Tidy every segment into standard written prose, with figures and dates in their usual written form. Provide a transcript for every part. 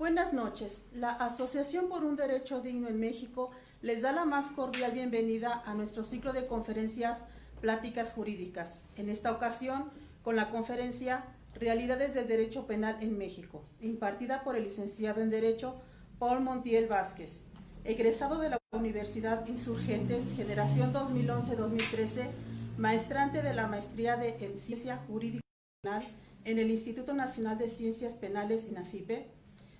Buenas noches. La Asociación por un Derecho Digno en México les da la más cordial bienvenida a nuestro ciclo de conferencias Pláticas Jurídicas. En esta ocasión, con la conferencia Realidades del Derecho Penal en México, impartida por el licenciado en Derecho Paul Montiel Vázquez, egresado de la Universidad Insurgentes, generación 2011-2013, maestrante de la Maestría en Ciencia Jurídica Penal en el Instituto Nacional de Ciencias Penales, INACIPE.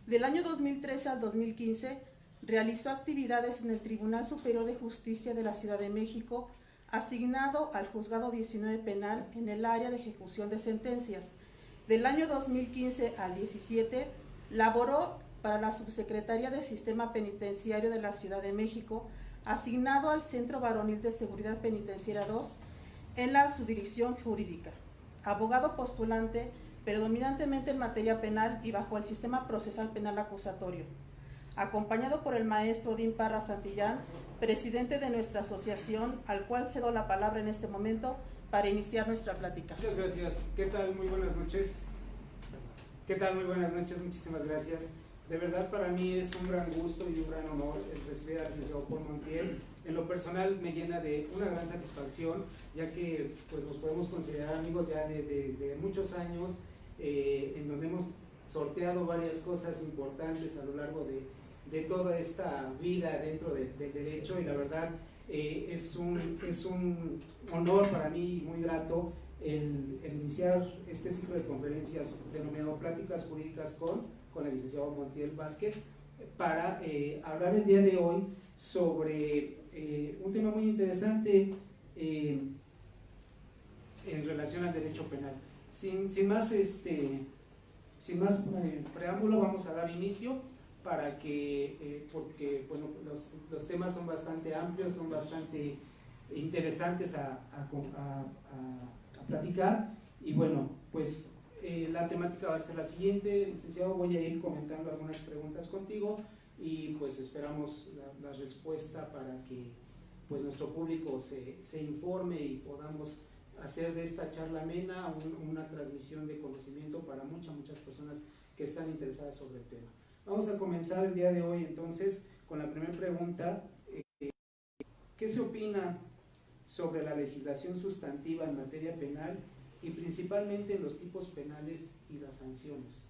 Del año 2013 al 2015, realizó actividades en el Tribunal Superior de Justicia de la Ciudad de México, asignado al Juzgado 19 Penal en el área de ejecución de sentencias. Del año 2015 al 17, laboró para la Subsecretaría de Sistema Penitenciario de la Ciudad de México, asignado al Centro Varonil de Seguridad Penitenciaria 2 en la subdirección jurídica. Abogado postulante predominantemente en materia penal y bajo el sistema procesal penal acusatorio, acompañado por el maestro Odín Parra Santillán, presidente de nuestra asociación, al cual cedo la palabra en este momento para iniciar nuestra plática. Muchas gracias. ¿Qué tal? Muy buenas noches. ¿Qué tal? Muy buenas noches. Muchísimas gracias. De verdad, para mí es un gran gusto y un gran honor el recibir al licenciado Paul Montiel. En lo personal me llena de una gran satisfacción, ya que pues, nos podemos considerar amigos ya de muchos años, en donde hemos sorteado varias cosas importantes a lo largo de toda esta vida dentro del derecho, y la verdad es un honor para mí muy grato el iniciar este ciclo de conferencias denominado Pláticas Jurídicas con el licenciado Montiel Vázquez, para hablar el día de hoy sobre un tema muy interesante en relación al derecho penal. Sin más preámbulo, vamos a dar inicio para que, porque bueno, los temas son bastante amplios, son bastante interesantes a platicar, y bueno, pues la temática va a ser la siguiente. Licenciado, voy a ir comentando algunas preguntas contigo y pues esperamos la respuesta para que pues nuestro público se informe y podamos hacer de esta charla amena una transmisión de conocimiento para muchas personas que están interesadas sobre el tema. Vamos a comenzar el día de hoy entonces con la primera pregunta. ¿Qué se opina sobre la legislación sustantiva en materia penal y principalmente en los tipos penales y las sanciones?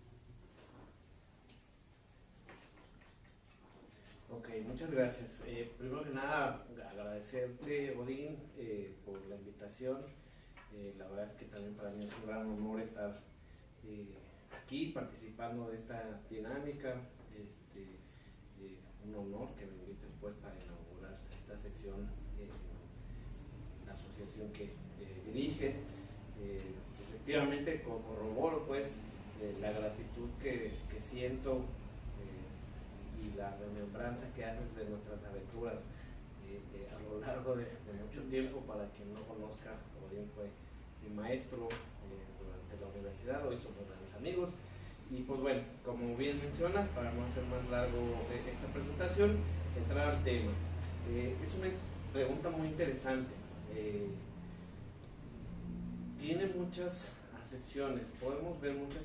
Ok, muchas gracias. Primero que nada, agradecerte, Odín, por la invitación. La verdad es que también para mí es un gran honor estar aquí participando de esta dinámica. Un honor que me invites pues para inaugurar esta sección en la asociación que diriges. Efectivamente corroboro pues la gratitud que siento y la remembranza que haces de nuestras aventuras a lo largo de mucho tiempo. Para quien no conozca, Odín fue mi maestro durante la universidad, hoy somos grandes amigos. Y pues bueno, como bien mencionas, para no hacer más largo esta presentación, entrar al tema. Es una pregunta muy interesante. Tiene muchas acepciones, podemos ver muchas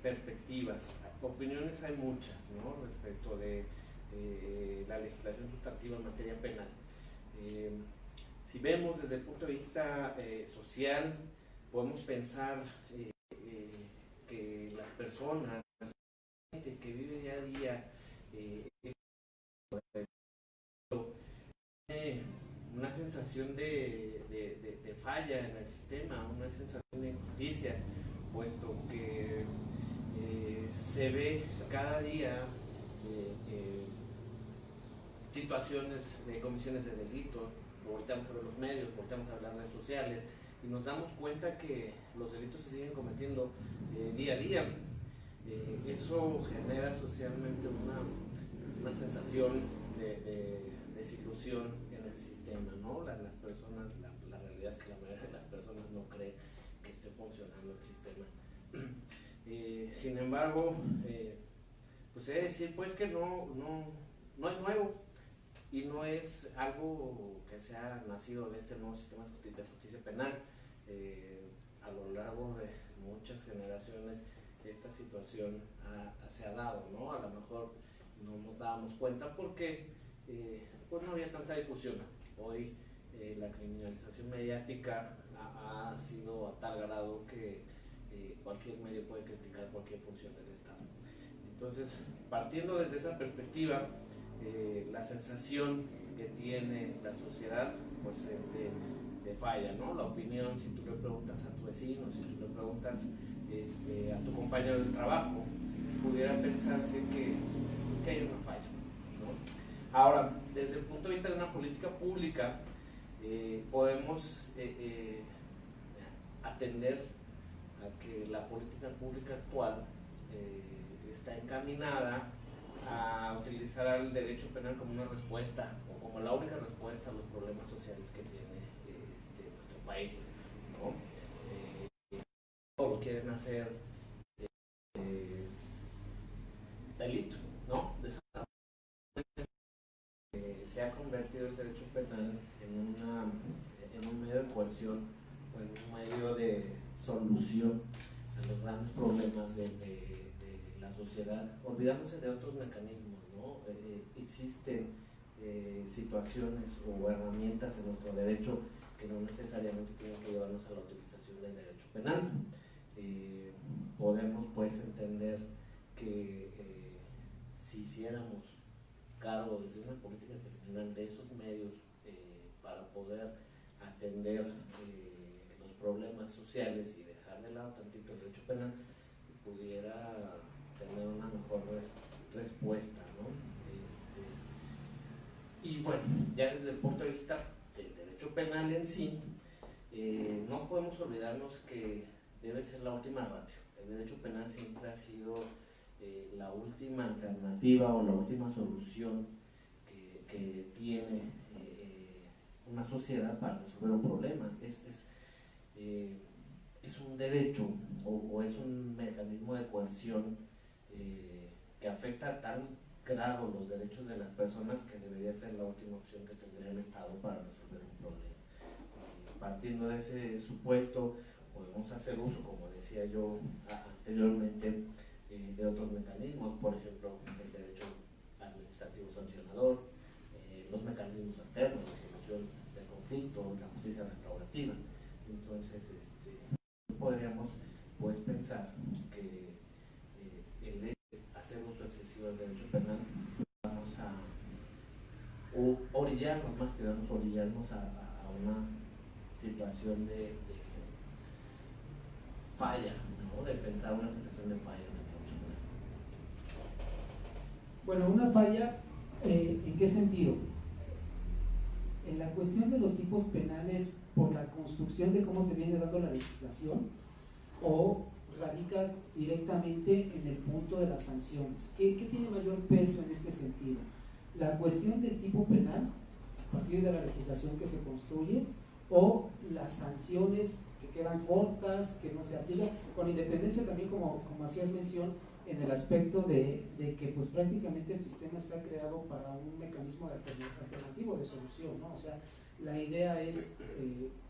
perspectivas, opiniones hay muchas, ¿no?, respecto de la legislación sustantiva en materia penal. Si vemos desde el punto de vista social, podemos pensar que las personas, la gente que vive día a día, tiene una sensación de falla en el sistema, una sensación de injusticia, puesto que se ve cada día situaciones de comisiones de delitos. Volteamos a ver los medios, volteamos a las redes sociales y nos damos cuenta que los delitos se siguen cometiendo día a día. Eso genera socialmente una sensación de desilusión en el sistema, ¿no? Las personas, la realidad es que la mayoría de las personas no cree que esté funcionando el sistema. Sin embargo, pues he de decir pues que no es nuevo y no es algo que sea nacido de este nuevo sistema de justicia penal. A lo largo de muchas generaciones esta situación se ha dado, ¿no? A lo mejor no nos dábamos cuenta porque pues no había tanta difusión. Hoy la criminalización mediática ha sido a tal grado que cualquier medio puede criticar cualquier función del Estado. Entonces, partiendo desde esa perspectiva, la sensación que tiene la sociedad pues es de falla, ¿no? La opinión, si tú le preguntas a tu vecino, si tú le preguntas a tu compañero de trabajo, pudiera pensarse que hay una falla, ¿no? Ahora, desde el punto de vista de una política pública, podemos atender a que la política pública actual está encaminada a utilizar el derecho penal como una respuesta o como la única respuesta a los problemas sociales que tiene nuestro país, ¿no? Todo lo quieren hacer delito, ¿no? Se ha convertido el derecho penal en un medio de coerción o en un medio de solución a los grandes problemas de la sociedad, olvidándose de otros mecanismos, ¿no? Existen situaciones o herramientas en nuestro derecho que no necesariamente tienen que llevarnos a la utilización del derecho penal. Podemos pues entender que si hiciéramos cargo desde una política criminal de esos medios para poder atender los problemas sociales y dejar de lado tantito el derecho penal, pudiera tener una mejor respuesta, ¿no? Y bueno, ya desde el punto de vista del derecho penal en sí, no podemos olvidarnos que debe ser la última ratio. El derecho penal siempre ha sido la última alternativa o la última solución que tiene una sociedad para resolver un problema. Es un derecho o es un mecanismo de coerción que afecta a tal grado los derechos de las personas que debería ser la última opción que tendría el Estado para resolver un problema. Partiendo de ese supuesto, podemos hacer uso, como decía yo anteriormente, de otros mecanismos, por ejemplo, el derecho administrativo sancionador, los mecanismos alternos de solución de conflicto, la justicia restaurativa. Entonces, podríamos pues pensar que el hecho de hacer uso excesivo del derecho penal, vamos a orillarnos, más que vamos a orillarnos a una situación de falla, ¿no? De pensar una sensación de falla en el derecho penal. Bueno, una falla, ¿en qué sentido? En la cuestión de los tipos penales por la construcción de cómo se viene dando la legislación, o radica directamente en el punto de las sanciones. ¿Qué tiene mayor peso en este sentido? La cuestión del tipo penal, a partir de la legislación que se construye, o las sanciones que quedan cortas, que no se aplican, con independencia también, como hacías mención, en el aspecto de que pues prácticamente el sistema está creado para un mecanismo alternativo de solución, ¿no? O sea, la idea es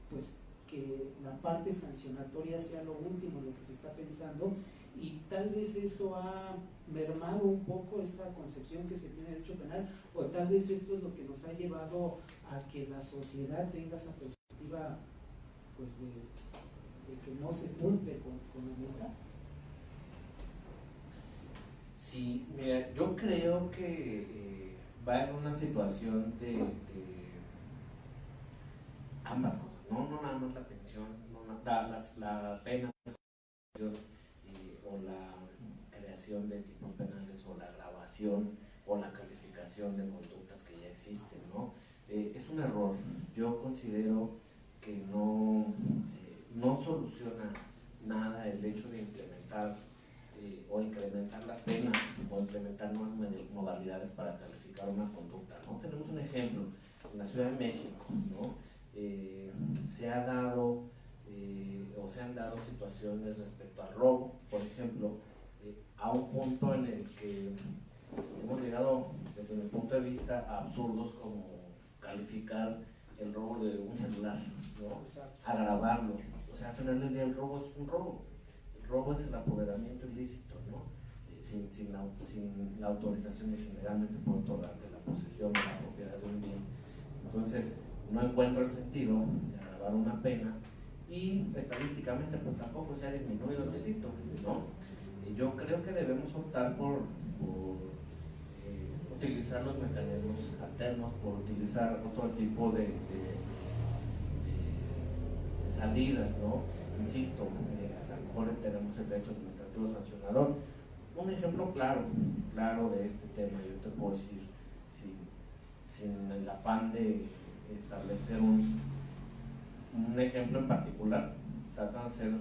pues que la parte sancionatoria sea lo último en lo que se está pensando, y tal vez eso ha mermado un poco esta concepción que se tiene de derecho penal, o tal vez esto es lo que nos ha llevado a que la sociedad tenga esa perspectiva pues de que no se cumple con la meta. Sí, mira, yo creo que va en una situación de ambas cosas, ¿no? No nada más la pensión, la pena o la creación de tipos penales o la grabación o la calificación de conductas que ya existen, ¿no? Es un error. Yo considero que no soluciona nada el hecho de implementar o incrementar las penas o implementar nuevas modalidades para calificar una conducta, ¿no? Tenemos un ejemplo en la Ciudad de México, ¿no? Se han dado situaciones respecto al robo, por ejemplo, a un punto en el que hemos llegado desde mi punto de vista a absurdos como calificar el robo de un celular, ¿no? Agravarlo. O sea, al final del día el robo es un robo. El robo es el apoderamiento ilícito, ¿no? Sin la autorización y generalmente por otorgante la posesión o la propiedad de un bien. Entonces, no encuentro el sentido de agravar una pena y estadísticamente pues tampoco se ha disminuido el delito, ¿no? Yo creo que debemos optar por utilizar los mecanismos alternos, por utilizar otro tipo de salidas, ¿no? Insisto, a lo mejor tenemos el derecho administrativo sancionador. Un ejemplo claro de este tema, yo te puedo decir, sin el afán de establecer un ejemplo en particular, tratando de ser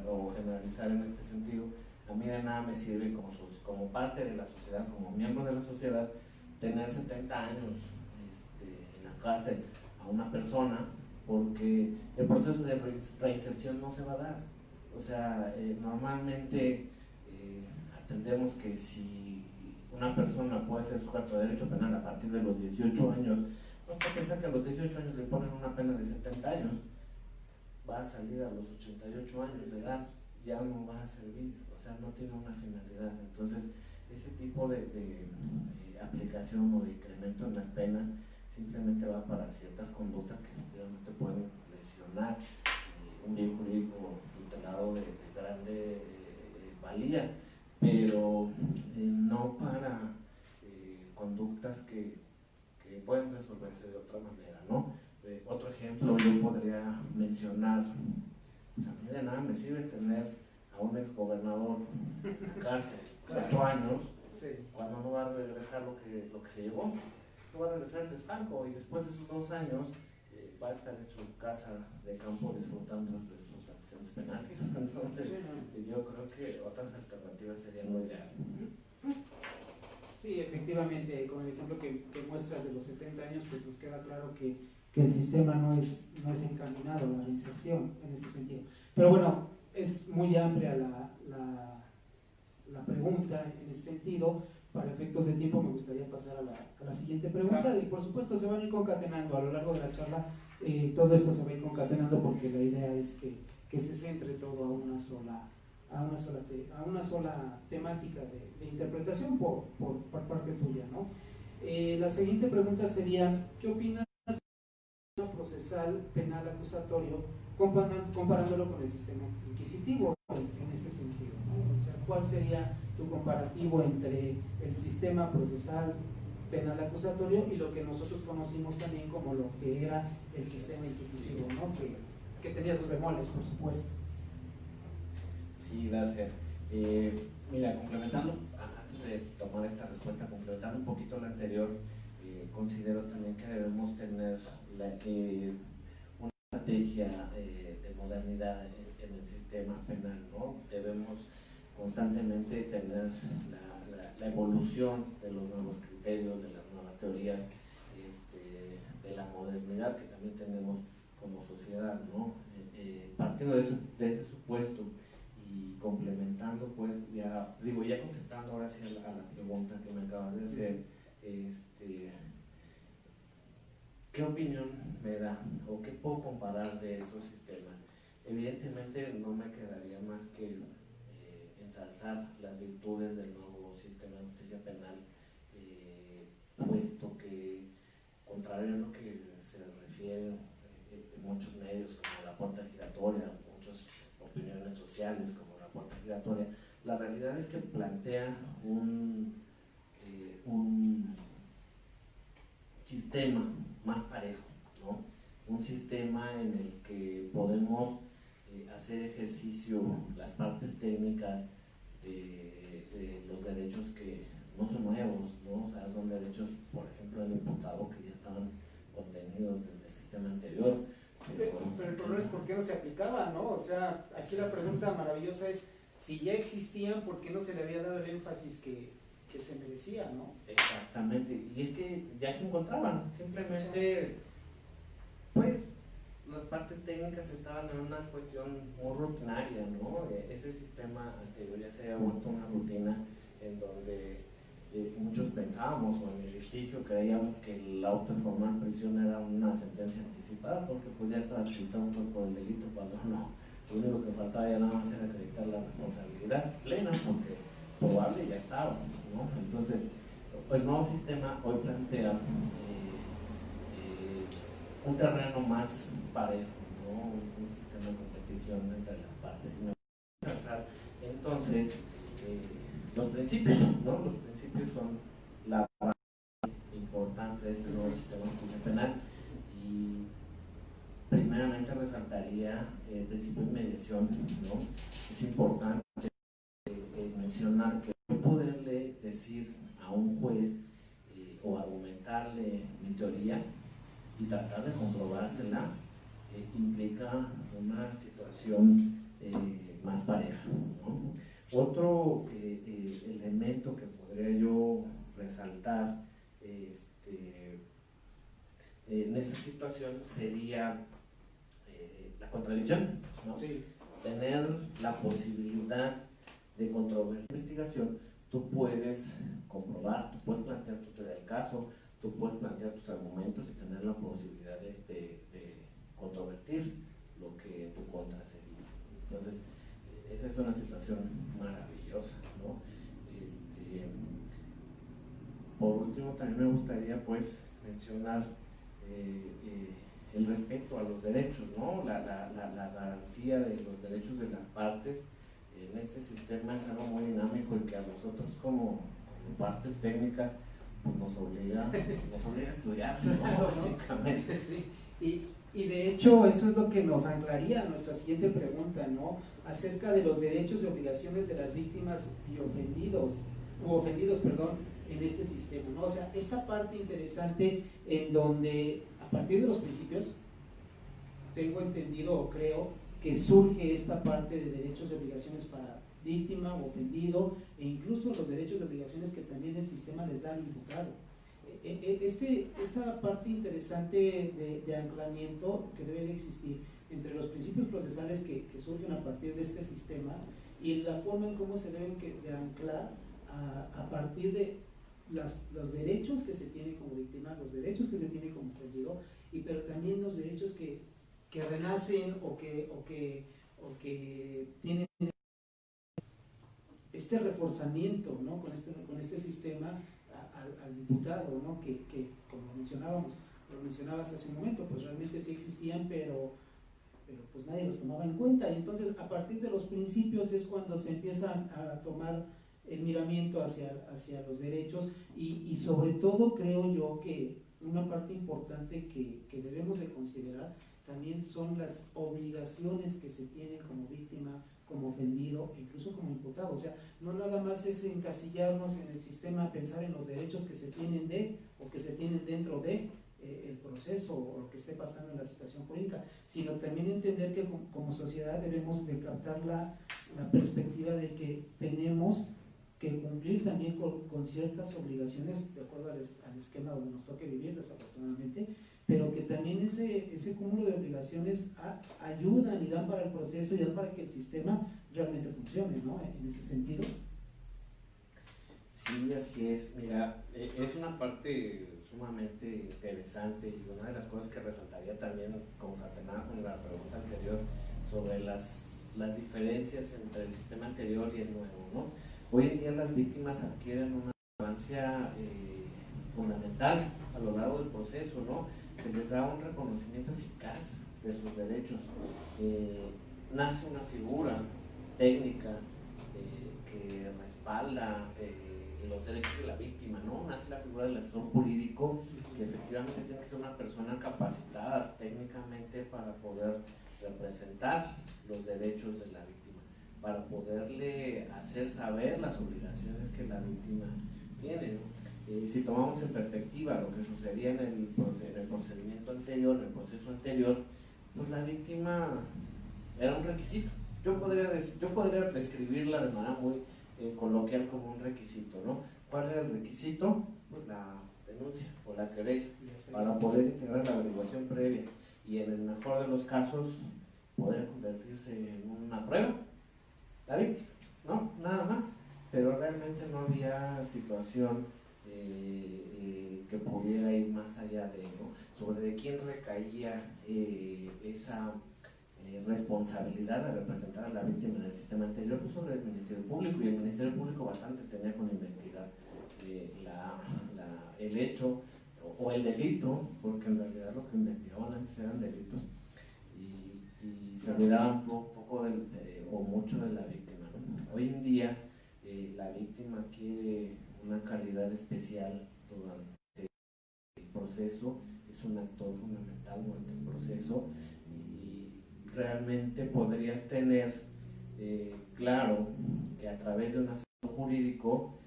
o generalizar en este sentido, a mí de nada me sirve como parte de la sociedad, como miembro de la sociedad, tener 70 años en la cárcel a una persona, porque el proceso de reinserción no se va a dar. O sea, normalmente entendemos que si una persona puede ser sujeto de derecho penal a partir de los 18 años, no se piensa que a los 18 años le ponen una pena de 70 años, va a salir a los 88 años de edad, ya no va a servir, o sea, no tiene una finalidad. Entonces, ese tipo de aplicación o de incremento en las penas simplemente va para ciertas conductas que efectivamente pueden lesionar un bien jurídico tutelado de grande valía, pero no para conductas que pueden resolverse de otra manera, ¿no? Otro ejemplo yo podría mencionar, pues a mí de nada me sirve tener a un exgobernador en la cárcel 8 años, cuando no va a regresar lo que se llevó, no va a regresar el desfalco, y después de esos 2 años va a estar en su casa de campo disfrutando de sus acciones penales. Entonces, yo creo que otras alternativas serían lo ideal. Sí, efectivamente, con el ejemplo que muestras de los 70 años, pues nos queda claro que el sistema no es encaminado a la reinserción en ese sentido. Pero bueno, es muy amplia la pregunta en ese sentido. Para efectos de tiempo me gustaría pasar a la siguiente pregunta, y por supuesto se van a ir concatenando a lo largo de la charla. Todo esto se va a ir concatenando porque la idea es que se centre todo a una sola temática de interpretación por parte tuya, ¿no? La siguiente pregunta sería, ¿qué opinas del sistema procesal penal acusatorio comparándolo con el sistema inquisitivo en ese sentido, ¿no? O sea, ¿cuál sería tu comparativo entre el sistema procesal penal acusatorio y lo que nosotros conocimos también como lo que era el sistema inquisitivo, ¿no? que tenía sus bemoles, por supuesto? Sí, gracias. Mira, complementando, antes de tomar esta respuesta, complementando un poquito la anterior, considero también que debemos tener una estrategia de modernidad en el sistema penal, ¿no? Debemos constantemente tener la evolución de los nuevos criterios, de las nuevas teorías, de la modernidad que también tenemos como sociedad, ¿no? Partiendo de ese supuesto y complementando, pues ya contestando ahora sí a la pregunta que me acabas de hacer, ¿qué opinión me da o qué puedo comparar de esos sistemas? Evidentemente no me quedaría más que ensalzar las virtudes del nuevo sistema de justicia penal, puesto que, contrario a lo que se refiere en muchos medios como la puerta giratoria, muchas opiniones sociales como la puerta giratoria, la realidad es que plantea un sistema más parejo, ¿no? Un sistema en el que podemos hacer ejercicio las partes técnicas de los derechos que no son nuevos, ¿no? O sea, son derechos, por ejemplo, del imputado que ya estaban contenidos desde el sistema anterior. Pero el problema es por qué no se aplicaba, ¿no? O sea, aquí la pregunta maravillosa es, si ya existían, ¿por qué no se le había dado el énfasis que se merecía, ¿no? Exactamente, y es que ya se encontraban, simplemente, pues, las partes técnicas estaban en una cuestión muy rutinaria, ¿no? Ese sistema anterior ya se había vuelto una rutina en donde muchos pensábamos, o en el litigio creíamos que el auto de formar prisión era una sentencia anticipada, porque pues ya estaba citado por el delito cuando Lo único que faltaba ya nada más era acreditar la responsabilidad plena, porque probable ya estaba, ¿no? Entonces, el nuevo sistema hoy plantea un terreno más parejo, ¿no? Un sistema de competición entre las partes. Y me voy a pensar, entonces, los principios, ¿no? Los principios son la base importante de este nuevo sistema de justicia penal, y primeramente resaltaría el principio de mediación, ¿no? Es importante mencionar que no poderle decir a un juez o argumentarle mi teoría y tratar de comprobársela implica una situación más pareja, ¿no? Otro elemento que podría yo resaltar en esa situación sería la contradicción, ¿no? Sí. Tener la posibilidad de controvertir la investigación. Tú puedes comprobar, tú puedes plantear tu teoría del caso, tú puedes plantear tus argumentos y tener la posibilidad de controvertir lo que en tu contra se dice. Entonces, esa es una situación maravillosa, ¿no? Por último, también me gustaría pues mencionar el respeto a los derechos, ¿no? La garantía de los derechos de las partes en este sistema es algo muy dinámico y que a nosotros como partes técnicas pues nos obliga a estudiar, ¿no? Básicamente. Sí. Y de hecho eso es lo que nos anclaría a nuestra siguiente pregunta, ¿no? Acerca de los derechos y obligaciones de las víctimas y ofendidos, en este sistema, ¿no? O sea, esta parte interesante en donde a partir de los principios tengo entendido o creo que surge esta parte de derechos y obligaciones para víctima o ofendido, e incluso los derechos y obligaciones que también el sistema les da al imputado. Esta parte interesante de anclamiento que debe de existir entre los principios procesales que surgen a partir de este sistema y la forma en cómo se deben de anclar a partir de los derechos que se tiene como víctima, los derechos que se tiene como ofendido, pero también los derechos que renacen o que tienen este reforzamiento, ¿no? con este sistema al diputado, ¿no? que como lo mencionabas hace un momento, pues realmente sí existían, pero pues nadie los tomaba en cuenta, y entonces a partir de los principios es cuando se empieza a tomar el miramiento hacia los derechos, y sobre todo creo yo que una parte importante que debemos de considerar también son las obligaciones que se tienen como víctima, como ofendido, incluso como imputado. O sea, no nada más es encasillarnos en el sistema, pensar en los derechos que se tienen o que se tienen dentro de el proceso o lo que esté pasando en la situación jurídica, sino también entender que como sociedad debemos de captar la perspectiva de que tenemos que cumplir también con ciertas obligaciones de acuerdo al esquema donde nos toque vivir, desafortunadamente, pero que también ese cúmulo de obligaciones ayudan y dan para el proceso y dan para que el sistema realmente funcione, ¿no? En ese sentido. Sí, así es. Mira, es una parte sumamente interesante, y una de las cosas que resaltaría también, concatenada con la pregunta anterior, sobre las diferencias entre el sistema anterior y el nuevo, ¿no? Hoy en día las víctimas adquieren una relevancia fundamental a lo largo del proceso, ¿no? Se les da un reconocimiento eficaz de sus derechos. Nace una figura técnica que respalda los derechos de la víctima, ¿no? Nace la figura del asesor jurídico, que efectivamente tiene que ser una persona capacitada técnicamente para poder representar los derechos de la víctima, para poderle hacer saber las obligaciones que la víctima tiene, ¿no? Si tomamos en perspectiva lo que sucedía en el procedimiento anterior, en el proceso anterior, pues la víctima era un requisito. Yo podría describirla de manera muy coloquial como un requisito, ¿no? ¿Cuál era el requisito? Pues la denuncia o la querella, para poder integrar la averiguación previa y en el mejor de los casos poder convertirse en una prueba la víctima, ¿no? Nada más, pero realmente no había situación que pudiera ir más allá de, ¿no? Sobre de quién recaía esa responsabilidad de representar a la víctima en el sistema anterior, pues sobre el Ministerio Público, y el Ministerio Público bastante tenía con investigar el hecho o el delito, porque en realidad lo que investigaban antes eran delitos, y se olvidaban un poco o mucho de la víctima, ¿no? Hoy en día la víctima adquiere una calidad especial durante el proceso, es un actor fundamental durante el proceso, y realmente podrías tener claro que a través de un asesor jurídico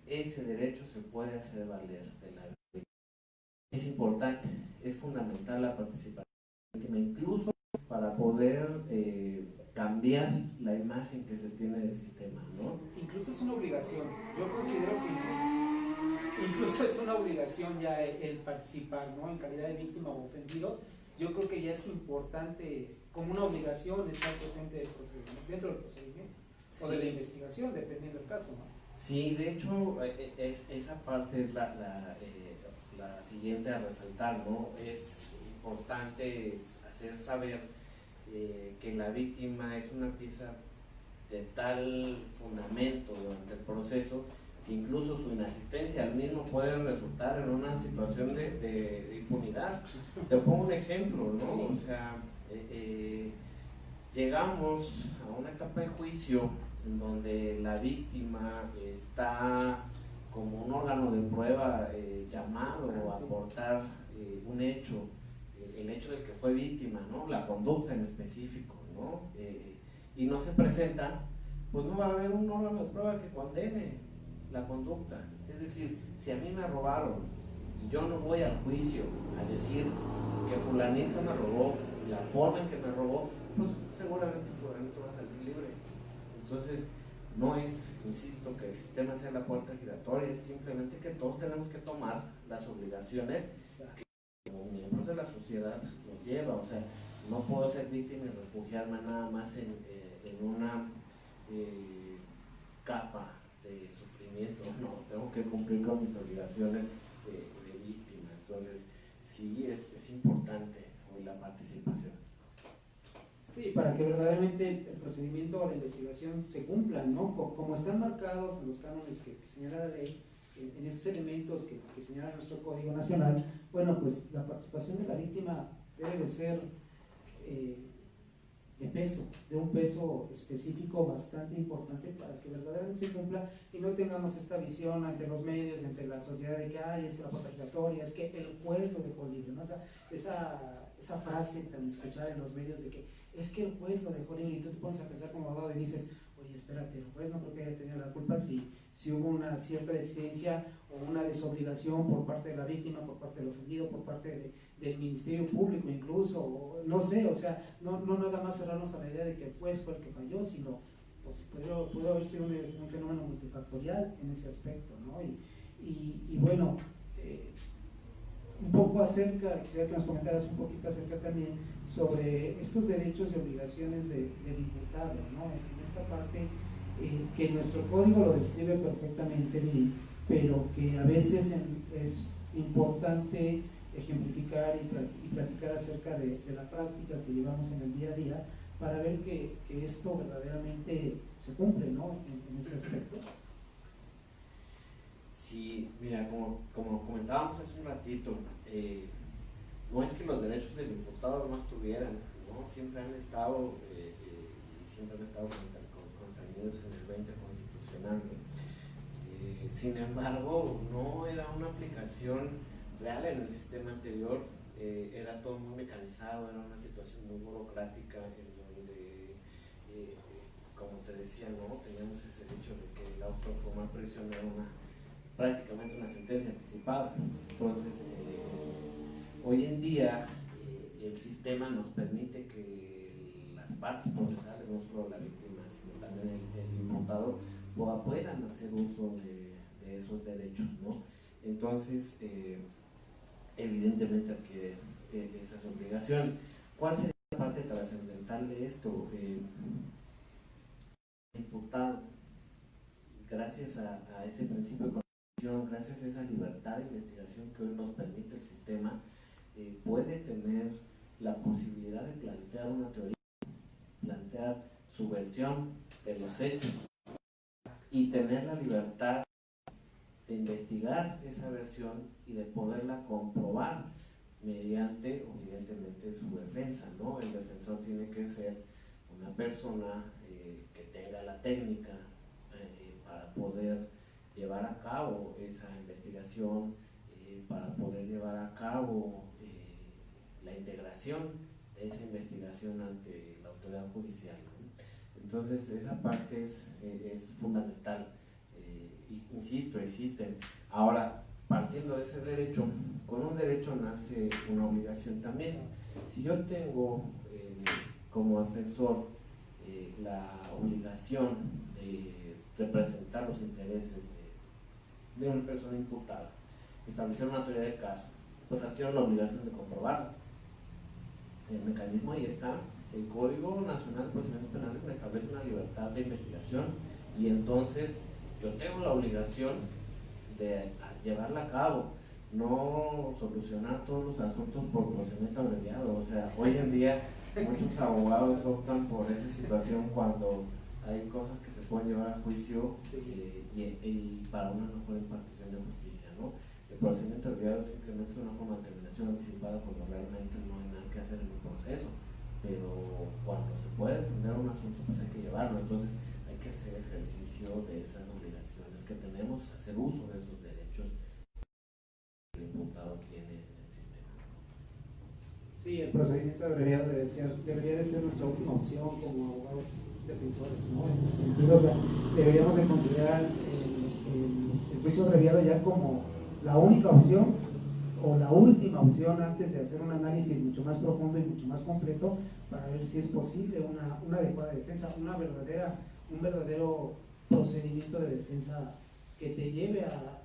ese derecho se puede hacer valer de la víctima. Es importante, es fundamental la participación de la víctima, incluso para poder cambiar la imagen que se tiene del sistema, ¿no? Incluso es una obligación. Yo considero que incluso es una obligación ya el participar, ¿no? En calidad de víctima o ofendido. Yo creo que ya es importante, como una obligación, estar presente dentro del procedimiento, sí, o de la investigación, dependiendo del caso, ¿no? Sí, de hecho, esa parte es la siguiente a resaltar, ¿no? Es importante hacer saber que la víctima es una pieza de tal fundamento durante el proceso que incluso su inasistencia al mismo puede resultar en una situación de impunidad. Te pongo un ejemplo, ¿no? Sí. O sea, llegamos a una etapa de juicio en donde la víctima está como un órgano de prueba llamado a aportar un hecho, el hecho de que fue víctima, ¿no? La conducta en específico, ¿no? Y no se presenta, pues no va a haber un órgano de prueba que condene la conducta. Es decir, si a mí me robaron y yo no voy al juicio a decir que fulanito me robó, la forma en que me robó, pues seguramente fulanito va a salir libre. Entonces, no es, insisto, que el sistema sea la puerta giratoria, es simplemente que todos tenemos que tomar las obligaciones que como miembros de la sociedad nos lleva. O sea, no puedo ser víctima y refugiarme nada más en una capa de sufrimiento, no, tengo que cumplir con mis obligaciones de víctima. Entonces, sí, es importante hoy la participación. Sí, para que verdaderamente el procedimiento o la investigación se cumplan, ¿no? Como están marcados en los cánones que señala la ley, en esos elementos que señala nuestro Código Nacional, bueno, pues la participación de la víctima debe de ser de peso, de un peso específico bastante importante para que verdaderamente se cumpla y no tengamos esta visión ante los medios, ante la sociedad de que es que la puerta giratoria, es que el juez lo dejó libre, ¿no? O sea, esa frase tan escuchada en los medios de que es que el juez lo dejó libre, y tú te pones a pensar como abogado y dices, oye, espérate, el juez no creo que haya tenido la culpa si hubo una cierta deficiencia o una desobligación por parte de la víctima, por parte del ofendido, por parte del Ministerio Público incluso, o no sé, o sea, no nada más cerrarnos a la idea de que el juez fue el que falló, sino pues puede haber sido un fenómeno multifactorial en ese aspecto, ¿no? Y bueno, un poco acerca, quisiera que nos comentaras un poquito acerca también sobre estos derechos y obligaciones del imputado, ¿no? En esta parte que nuestro código lo describe perfectamente bien, pero que a veces es importante ejemplificar y platicar acerca de la práctica que llevamos en el día a día para ver que esto verdaderamente se cumple, ¿no? En ese aspecto. Sí, mira, como comentábamos hace un ratito, no es que los derechos del imputado no estuvieran, ¿no? Siempre han estado y siempre han estado contenidos en el 20 constitucional, ¿no? Sin embargo, no era una aplicación real en el sistema anterior, era todo muy mecanizado, era una situación muy burocrática en donde, como te decía, ¿no? Teníamos ese hecho de que el auto de formar prisión era prácticamente una sentencia anticipada. Entonces, hoy en día el sistema nos permite que las partes procesales, no solo la víctima, sino también el imputado, puedan hacer uso de esos derechos, ¿no? Entonces, evidentemente adquiere esas obligaciones. ¿Cuál sería la parte trascendental de esto? El imputado, gracias a ese principio de constitución, gracias a esa libertad de investigación que hoy nos permite el sistema, puede tener la posibilidad de plantear una teoría plantear su versión de los hechos y tener la libertad de investigar esa versión y de poderla comprobar mediante, evidentemente, su defensa, ¿no? El defensor tiene que ser una persona que tenga la técnica para poder llevar a cabo esa investigación, para poder llevar a cabo la integración de esa investigación ante la autoridad judicial, ¿no? Entonces, esa parte es fundamental. Insisto, existen. Ahora, partiendo de ese derecho, con un derecho nace una obligación también. Si yo tengo como defensor la obligación de representar los intereses de una persona imputada, establecer una teoría de caso, pues adquiero la obligación de comprobarlo. El mecanismo ahí está. El Código Nacional de Procedimientos Penales me establece una libertad de investigación y entonces yo tengo la obligación de llevarla a cabo, no solucionar todos los asuntos por procedimiento abreviado. O sea, hoy en día muchos abogados optan por esa situación cuando hay cosas que se pueden llevar a juicio y para una mejor impartición de justicia, ¿no? El procedimiento abreviado simplemente es una forma de terminación anticipada cuando realmente no hay nada que hacer en el proceso, pero cuando se puede defender un asunto pues hay que llevarlo. Entonces hay que hacer ejercicio de esas obligaciones que tenemos, hacer uso de esos derechos que el imputado tiene en el sistema. Sí, el procedimiento abreviado debería de ser nuestra última opción como abogados defensores, ¿no? En ese sentido, o sea, deberíamos de considerar el juicio abreviado ya como la única opción o la última opción antes de hacer un análisis mucho más profundo y mucho más completo para ver si es posible una adecuada defensa, un verdadero procedimiento de defensa que te lleve a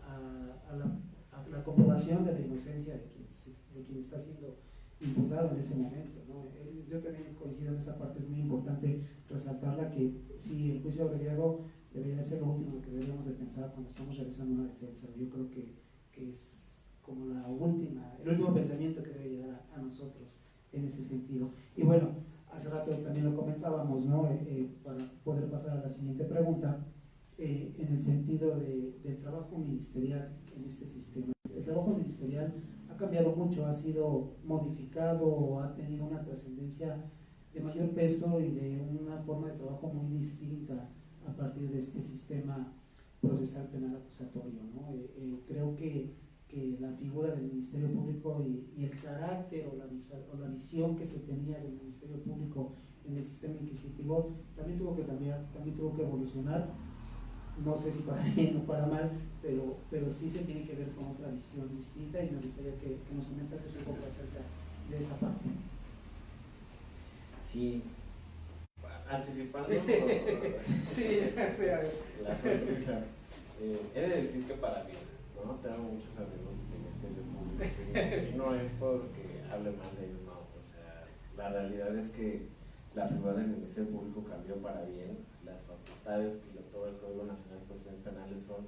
la comprobación de la inocencia de quien está siendo imputado en ese momento, ¿no? Yo también coincido en esa parte. Es muy importante resaltarla, que sí, el juicio abreviado debería ser lo último que deberíamos de pensar cuando estamos realizando una defensa. Yo creo que es como el último pensamiento que debe llegar a nosotros en ese sentido. Y bueno, hace rato también lo comentábamos, ¿no? Para poder pasar a la siguiente pregunta, en el sentido del trabajo ministerial en este sistema. El trabajo ministerial ha cambiado mucho, ha sido modificado, ha tenido una trascendencia de mayor peso y de una forma de trabajo muy distinta a partir de este sistema procesal penal acusatorio, ¿no? Creo que la figura del Ministerio Público y el carácter o la visión que se tenía del Ministerio Público en el sistema inquisitivo también tuvo que cambiar, también tuvo que evolucionar. No sé si para bien o para mal, pero sí se tiene que ver con otra visión distinta, y me gustaría que nos comentases un poco acerca de esa parte. Sí, anticipando Sí, la sorpresa, he de decir que para bien, ¿no? Tengo muchos amigos del Ministerio Público, ¿sí? Y no es porque hable mal de ellos, no. O sea, la realidad es que la figura del Ministerio Público cambió para bien. Las facultades que le otorga el Código Nacional de Procedimientos Penales son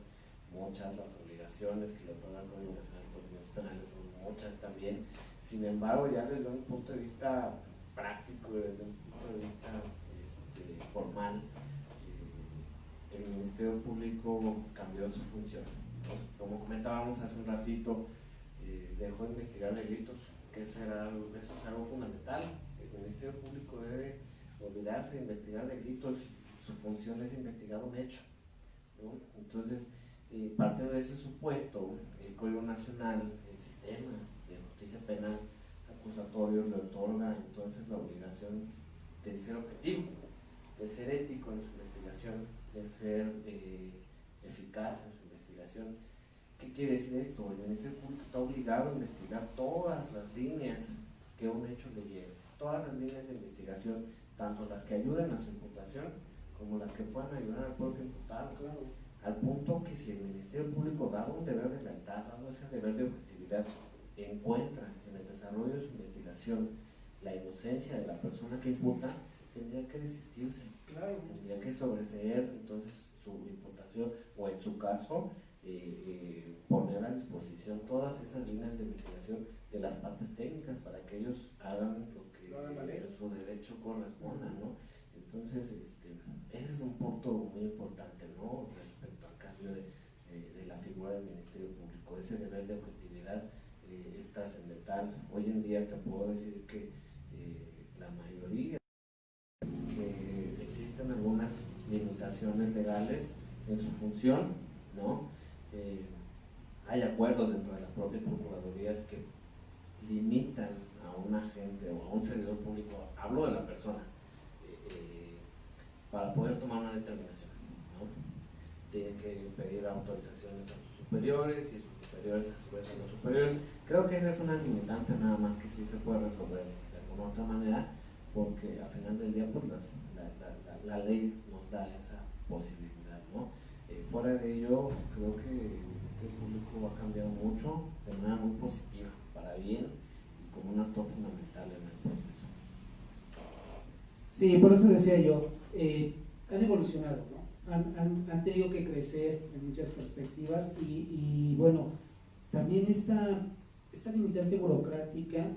muchas, las obligaciones que le otorga el Código Nacional de Procedimientos Penales son muchas también. Sin embargo, ya desde un punto de vista práctico, desde un punto de vista formal, el Ministerio Público cambió su función. Como comentábamos hace un ratito, dejó de investigar delitos, que eso es algo fundamental. El Ministerio Público debe olvidarse de investigar delitos. Su función es investigar un hecho, ¿no? Entonces, partiendo de ese supuesto, el Código Nacional, el sistema de justicia penal acusatorio, le otorga entonces la obligación de ser objetivo, de ser ético en su investigación, de ser eficaz en su investigación. ¿Qué quiere decir esto? El Ministerio Público está obligado a investigar todas las líneas que un hecho le lleve, todas las líneas de investigación, tanto las que ayuden a su imputación como las que puedan ayudar al propio imputado, claro, al punto que si el Ministerio Público, dado un deber de lealtad, dado ese deber de objetividad, encuentra en el desarrollo de su investigación la inocencia de la persona que imputa, tendría que desistirse, claro, tendría que sobreseer entonces su imputación, o en su caso poner a disposición todas esas líneas de investigación de las partes técnicas para que ellos hagan lo que su derecho corresponda, ¿no? Entonces, ese es un punto muy importante, ¿no? Respecto al cambio de la figura del Ministerio Público. Ese nivel de objetividad es trascendental. Hoy en día te puedo decir que la mayoría, que existen algunas limitaciones legales en su función, ¿no? Hay acuerdos dentro de las propias procuradurías que limitan a un agente o a un servidor público, hablo de la persona, para poder tomar una determinación, ¿no? Tienen que pedir autorizaciones a sus superiores y sus superiores a su vez a los superiores. Creo que esa es una limitante nada más que sí se puede resolver de alguna otra manera, porque al final del día pues la ley nos da esa posibilidad, ¿no? Fuera de ello, creo que este público ha cambiado mucho de manera muy positiva, para bien y como un actor fundamental en el proceso. Sí, por eso decía yo, han evolucionado, ¿no? Han tenido que crecer en muchas perspectivas y bueno, también esta limitante burocrática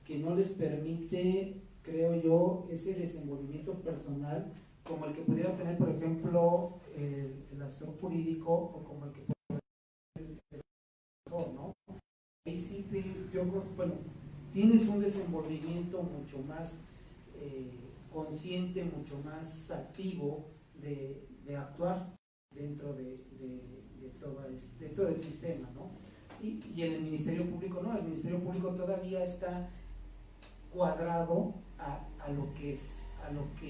que no les permite, creo yo, ese desenvolvimiento personal como el que pudiera tener, por ejemplo, el asesor jurídico o como el que puede tener el asesor, ¿no? Ahí sí yo creo, bueno, tienes un desenvolvimiento mucho más consciente, mucho más activo de actuar dentro de todo el sistema, ¿no? Y en el Ministerio Público no, el Ministerio Público todavía está cuadrado a lo que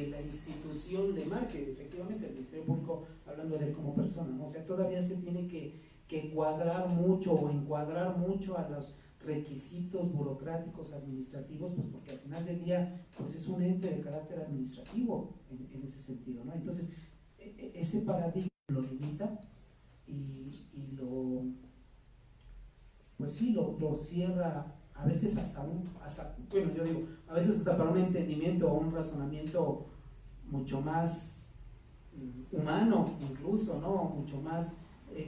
la institución le marque. Efectivamente, el Ministerio Público, hablando de él como persona, ¿no? O sea, todavía se tiene que cuadrar mucho o encuadrar mucho a los requisitos burocráticos, administrativos, pues porque al final del día pues es un ente de carácter administrativo en ese sentido, ¿no? Entonces, ese paradigma lo limita y pues sí, lo cierra a veces bueno, yo digo, a veces hasta para un entendimiento o un razonamiento mucho más humano incluso, ¿no? Mucho más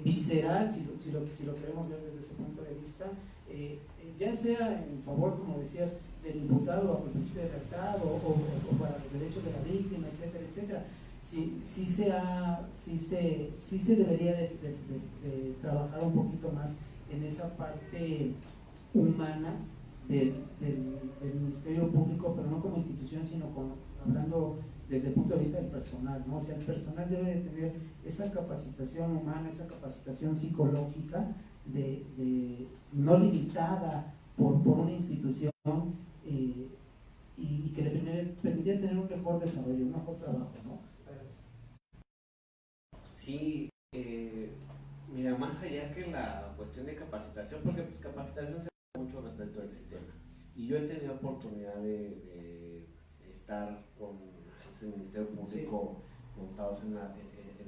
visceral, si lo queremos ver desde ese punto de vista, ya sea en favor, como decías, del imputado bajo el principio de libertad o para los derechos de la víctima, etcétera, etcétera. Sí se debería de trabajar un poquito más en esa parte humana del Ministerio Público, pero no como institución, sino hablando desde el punto de vista del personal, ¿no? O sea, el personal debe de tener esa capacitación humana, esa capacitación psicológica no limitada por una institución y que le permitiera tener un mejor desarrollo, un mejor trabajo, ¿no? Sí, mira, más allá que la cuestión de capacitación, porque pues capacitación se da mucho respecto del sistema, y yo he tenido oportunidad de estar con agentes del Ministerio Público montados en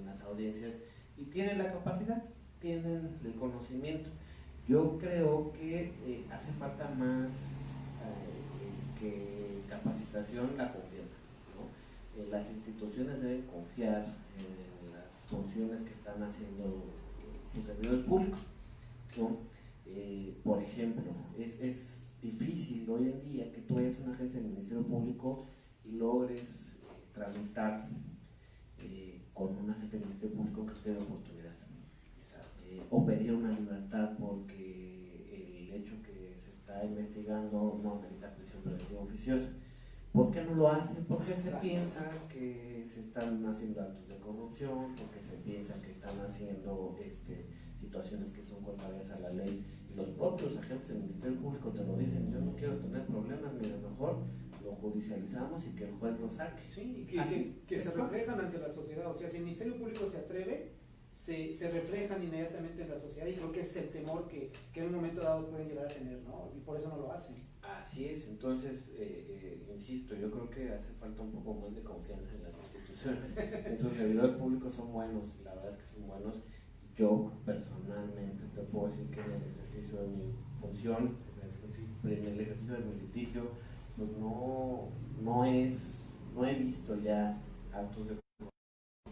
las audiencias, y tienen la capacidad, tienen el conocimiento. Yo creo que hace falta más que capacitación, la confianza, ¿no? Las instituciones deben confiar en las funciones que están haciendo sus servidores públicos, ¿no? Por ejemplo, es difícil hoy en día que tú vayas a una agencia del Ministerio Público y logres tramitar con un agente del Ministerio Público que usted dé oportunidad, o pedir una libertad porque el hecho que se está investigando no amerita prisión preventiva oficiosa. ¿Por qué no lo hacen? Porque se piensa que se están haciendo actos de corrupción, porque se piensa que están haciendo situaciones que son contrarias a la ley, y los propios agentes del Ministerio Público te lo dicen: yo no quiero tener problemas, mira, mejor lo judicializamos y que el juez lo saque. Sí, y que se reflejan ante la sociedad. O sea, si el Ministerio Público se atreve, se reflejan inmediatamente en la sociedad, y creo que ese es el temor que en un momento dado pueden llegar a tener, ¿no? Y por eso no lo hacen. Así es. Entonces, insisto, yo creo que hace falta un poco más de confianza en las instituciones. En sus servidores públicos son buenos, la verdad es que son buenos. Yo personalmente te puedo decir que en el ejercicio de mi función, en el ejercicio de mi litigio, pues no he visto ya actos de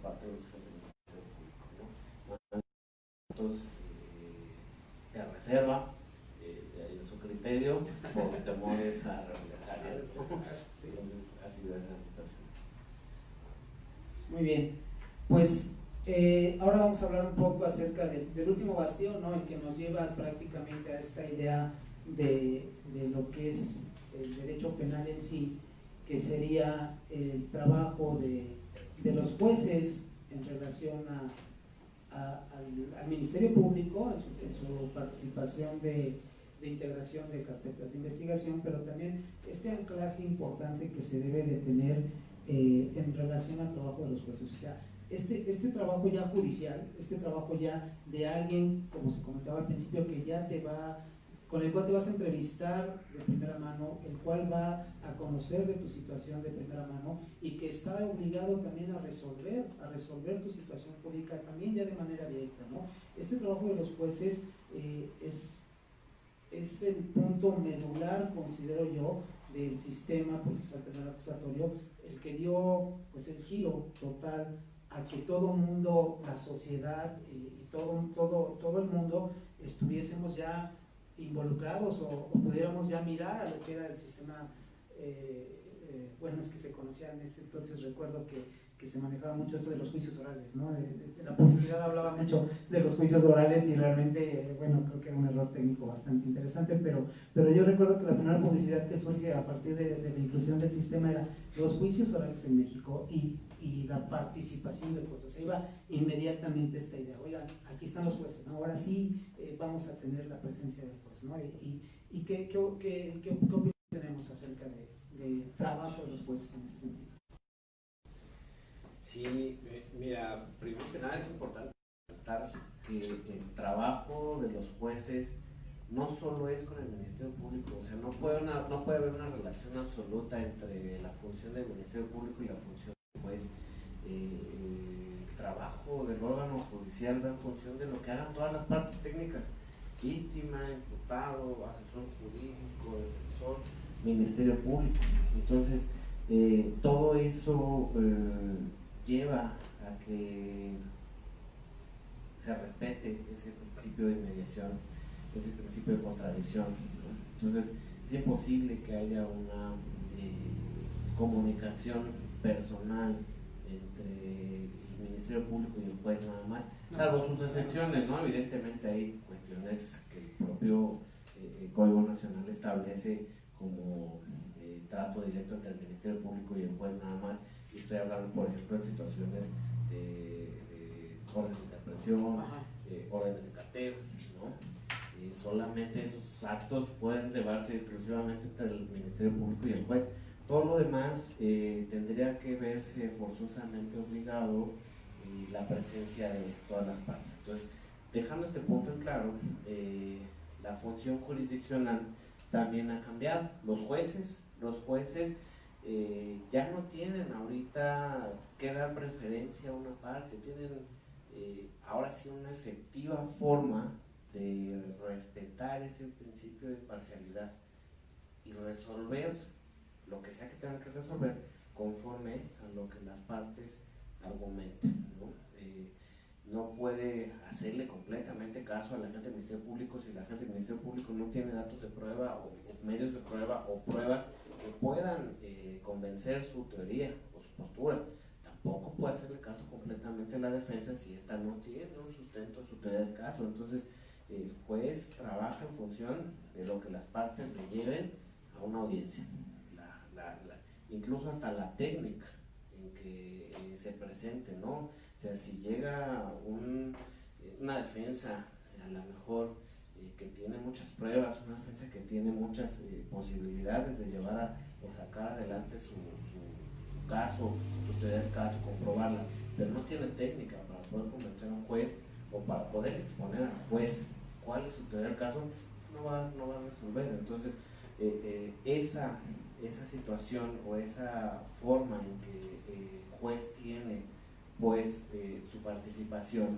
parte de los jefes del Ministerio Público, ¿no? Actos de reserva en su criterio por temores a represalia, ¿no? Entonces ha sido esa situación. Muy bien, pues ahora vamos a hablar un poco acerca del último bastión, ¿no? El que nos lleva prácticamente a esta idea de lo que es el derecho penal en sí, que sería el trabajo de los jueces en relación al Ministerio Público, en su participación de integración de carpetas de investigación, pero también este anclaje importante que se debe de tener en relación al trabajo de los jueces. O sea, este trabajo ya judicial, este trabajo ya de alguien, como se comentaba al principio, que ya con el cual te vas a entrevistar de primera mano, el cual va a conocer de tu situación de primera mano y que está obligado también a resolver tu situación jurídica también ya de manera directa, ¿no? Este trabajo de los jueces es el punto medular, considero yo, del sistema procesal penal acusatorio, el que dio pues el giro total a que todo mundo, la sociedad y todo el mundo estuviésemos ya involucrados o pudiéramos ya mirar a lo que era el sistema, bueno, es que se conocía en ese entonces, recuerdo que se manejaba mucho eso de los juicios orales, ¿no? La publicidad hablaba mucho de los juicios orales y realmente, bueno, creo que era un error técnico bastante interesante, pero yo recuerdo que la primera publicidad que surge a partir de la inclusión del sistema era los juicios orales en México y la participación del juez. O sea, iba inmediatamente esta idea, oigan, aquí están los jueces, ¿no? Ahora sí vamos a tener la presencia del juez, ¿no? ¿Y qué opinión tenemos acerca del trabajo de los jueces en ese sentido? Sí, mira, primero que nada es importante resaltar que el trabajo de los jueces no solo es con el Ministerio Público, o sea, no puede haber una relación absoluta entre la función del Ministerio Público y la función del juez. El trabajo del órgano judicial va en función de lo que hagan todas las partes técnicas: víctima, imputado, asesor jurídico, defensor, Ministerio Público. Entonces, todo eso lleva a que se respete ese principio de inmediación, ese principio de contradicción, ¿no? Entonces es imposible que haya una comunicación personal entre el Ministerio Público y el juez nada más, salvo sus excepciones, ¿no? Evidentemente hay cuestiones que el propio Código Nacional establece como trato directo entre el Ministerio Público y el juez nada más. Y estoy hablando, por ejemplo, en situaciones de órdenes de aprehensión, órdenes de cateo, ¿no? Solamente esos actos pueden llevarse exclusivamente entre el Ministerio Público y el juez. Todo lo demás tendría que verse forzosamente obligado la presencia de todas las partes. Entonces, dejando este punto en claro, la función jurisdiccional también ha cambiado. Los jueces ya no tienen ahorita que dar preferencia a una parte, tienen ahora sí una efectiva forma de respetar ese principio de imparcialidad y resolver lo que sea que tengan que resolver conforme a lo que las partes argumenten, ¿no? No puede hacerle completamente caso a la gente del Ministerio Público si la gente del Ministerio Público no tiene datos de prueba o medios de prueba o pruebas que puedan convencer su teoría o su postura. Tampoco puede hacerle caso completamente a la defensa si ésta no tiene un sustento de su teoría del caso. Entonces, el juez trabaja en función de lo que las partes le lleven a una audiencia, incluso hasta la técnica en que se presente, ¿no? O sea, si llega una defensa, a lo mejor que tiene muchas pruebas, una defensa que tiene muchas posibilidades de llevar o sacar adelante su caso, su teoría del caso, comprobarla, pero no tiene técnica para poder convencer a un juez o para poder exponer al juez cuál es su teoría del caso, no va a resolver. Entonces, esa situación o esa forma en que el juez tiene pues su participación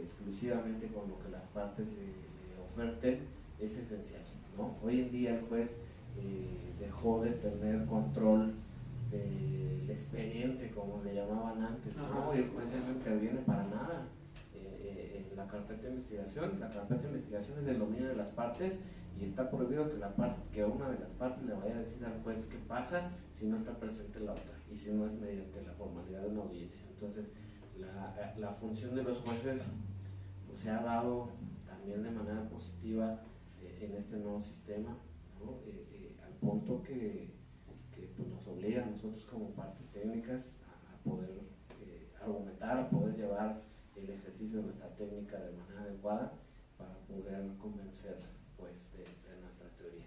exclusivamente con lo que las partes le oferten es esencial, ¿no? Hoy en día el juez dejó de tener control del expediente, como le llamaban antes, ¿no? Y el juez ya no interviene para nada en la carpeta carpeta de investigación. La carpeta de investigación es del dominio de las partes y está prohibido que una de las partes le vaya a decir al juez qué pasa si no está presente la otra y si no es mediante la formalidad de una audiencia. Entonces, la función de los jueces pues, se ha dado también de manera positiva en este nuevo sistema, ¿no? Al punto que pues, nos obliga a nosotros como partes técnicas a poder argumentar, a poder llevar el ejercicio de nuestra técnica de manera adecuada para poder convencer pues, de nuestra teoría.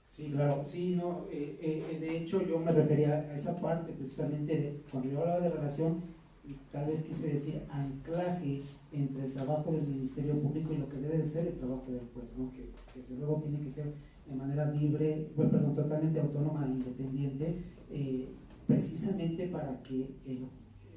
Sí, claro, sí, no, de hecho yo me refería a esa parte precisamente cuando yo hablaba de relación, tal vez quise decir anclaje entre el trabajo del Ministerio Público y lo que debe de ser el trabajo del juez, ¿no? que desde luego tiene que ser de manera libre, bueno, perdón, totalmente autónoma e independiente, precisamente para que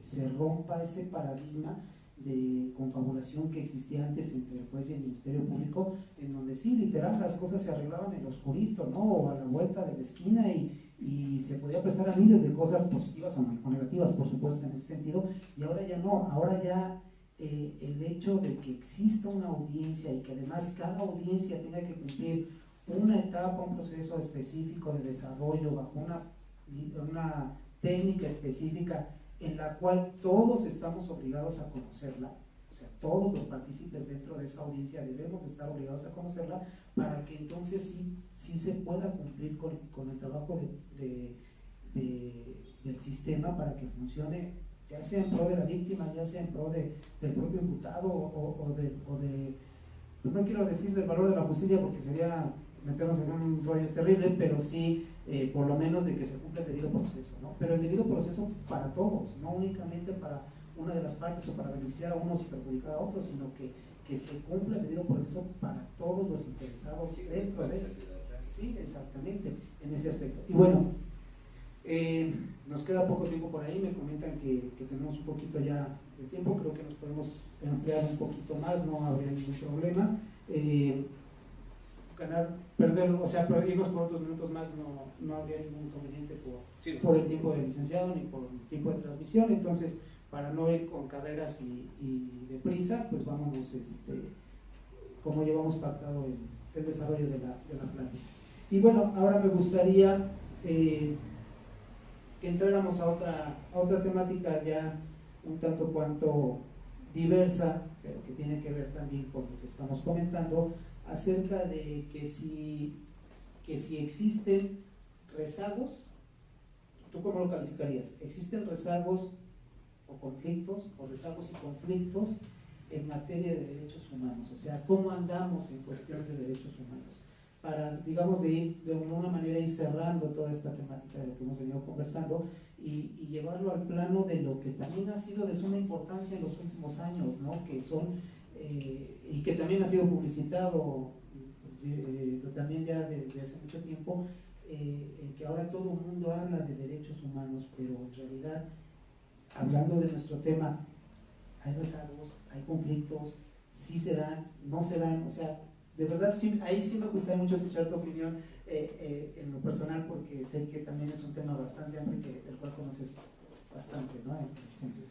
se rompa ese paradigma de confabulación que existía antes entre el juez y el Ministerio Público, en donde sí, literal, las cosas se arreglaban en lo oscurito, ¿no? O a la vuelta de la esquina y se podía prestar a miles de cosas positivas o negativas, por supuesto, en ese sentido, y ahora ya no, ahora ya el hecho de que exista una audiencia y que además cada audiencia tenga que cumplir una etapa, un proceso específico de desarrollo bajo una técnica específica en la cual todos estamos obligados a conocerla, o sea, todos los partícipes dentro de esa audiencia debemos estar obligados a conocerla para que entonces sí se pueda cumplir con el trabajo del sistema para que funcione, ya sea en pro de la víctima, ya sea en pro del propio imputado o de pues no quiero decir del valor de la justicia porque sería meternos en un rollo terrible, pero sí por lo menos de que se cumpla el debido proceso, ¿no? Pero el debido proceso para todos, no únicamente para una de las partes o para beneficiar a unos y perjudicar a otros, sino que se cumpla el debido proceso para todos los interesados dentro de él. Sí, exactamente, en ese aspecto. Y bueno, nos queda poco tiempo por ahí, me comentan que tenemos un poquito ya de tiempo, creo que nos podemos ampliar un poquito más, no habría ningún problema. Irnos por otros minutos más no habría ningún inconveniente por el tiempo del licenciado ni por el tiempo de transmisión, entonces para no ir con carreras y deprisa, pues vámonos como llevamos pactado el desarrollo de la plática. Y bueno, ahora me gustaría que entráramos a otra temática ya un tanto cuanto diversa, pero que tiene que ver también con lo que estamos comentando, acerca de que si existen rezagos, ¿tú cómo lo calificarías? ¿Existen rezagos o conflictos, o rezagos y conflictos en materia de derechos humanos? O sea, ¿cómo andamos en cuestión de derechos humanos? Para, digamos, de alguna manera ir cerrando toda esta temática de lo que hemos venido conversando y llevarlo al plano de lo que también ha sido de suma importancia en los últimos años, ¿no? Que son y que también ha sido publicitado también ya desde hace mucho tiempo, que ahora todo el mundo habla de derechos humanos, pero en realidad, hablando de nuestro tema, hay rezagos, hay conflictos, sí se dan, no se dan, o sea, de verdad, sí, ahí sí me gustaría mucho escuchar tu opinión en lo personal, porque sé que también es un tema bastante amplio, del cual conoces bastante, ¿no? En ese sentido.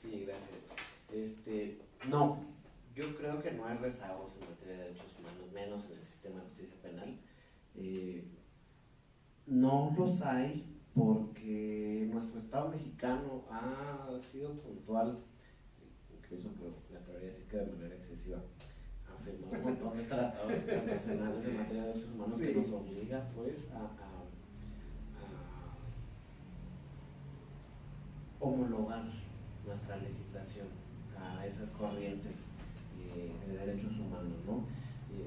Sí, gracias. No, yo creo que no hay rezagos en materia de derechos humanos, menos en el sistema de justicia penal. No los hay porque nuestro Estado mexicano ha sido puntual, incluso me atrevería a decir que de manera excesiva, ha firmado un montón de tratados internacionales en materia de derechos humanos que nos obliga pues a homologar nuestra legislación a esas corrientes de derechos humanos, ¿no?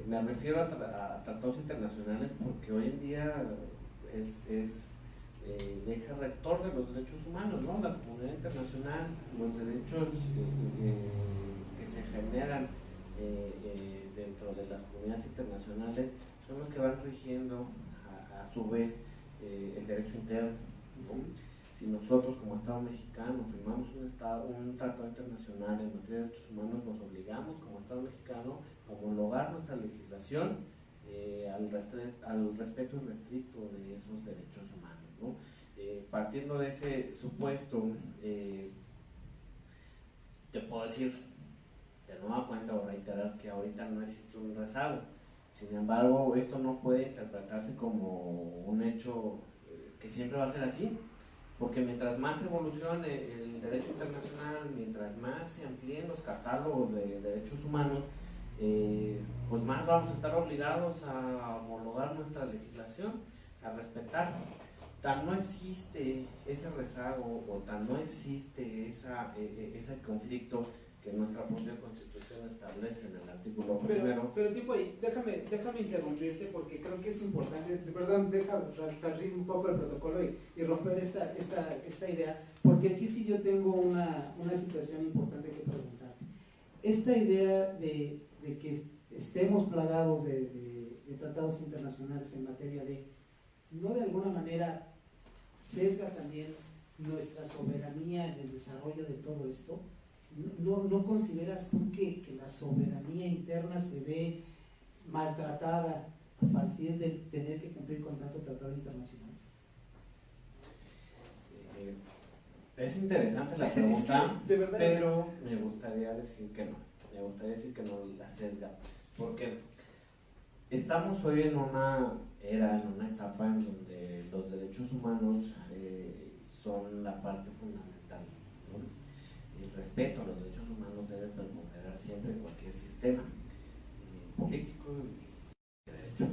Me refiero a tratados internacionales porque hoy en día es el eje rector de los derechos humanos, ¿no? La comunidad internacional, los derechos que se generan dentro de las comunidades internacionales son los que van rigiendo a su vez el derecho interno, ¿no? Si nosotros como Estado mexicano firmamos un tratado internacional en materia de derechos humanos, nos obligamos como Estado mexicano a homologar nuestra legislación al respeto irrestricto de esos derechos humanos, ¿no? Partiendo de ese supuesto, decir de nueva cuenta o reiterar que ahorita no existe un rezago. Sin embargo, esto no puede interpretarse como un hecho que siempre va a ser así, porque mientras más evolucione el derecho internacional, mientras más se amplíen los catálogos de derechos humanos, pues más vamos a estar obligados a homologar nuestra legislación, a respetar. Tan no existe ese rezago o tan no existe ese conflicto que nuestra propia Constitución establece en el artículo primero. Pero tipo, déjame interrumpirte porque creo que es importante, perdón, déjame salir un poco el protocolo y romper esta idea, porque aquí sí yo tengo una situación importante que preguntarte. Esta idea de que estemos plagados de tratados internacionales en materia ¿no de alguna manera sesga también nuestra soberanía en el desarrollo de todo esto? ¿No consideras tú que la soberanía interna se ve maltratada a partir de tener que cumplir con tanto tratado internacional? Es interesante la pregunta, es que, de verdad, pero me gustaría decir que no. Me gustaría decir que no la sesga, porque estamos hoy en una era, en una etapa en donde los derechos humanos son la parte fundamental, ¿no? El respeto a los derechos humanos debe preponderar siempre en cualquier sistema político y de derecho.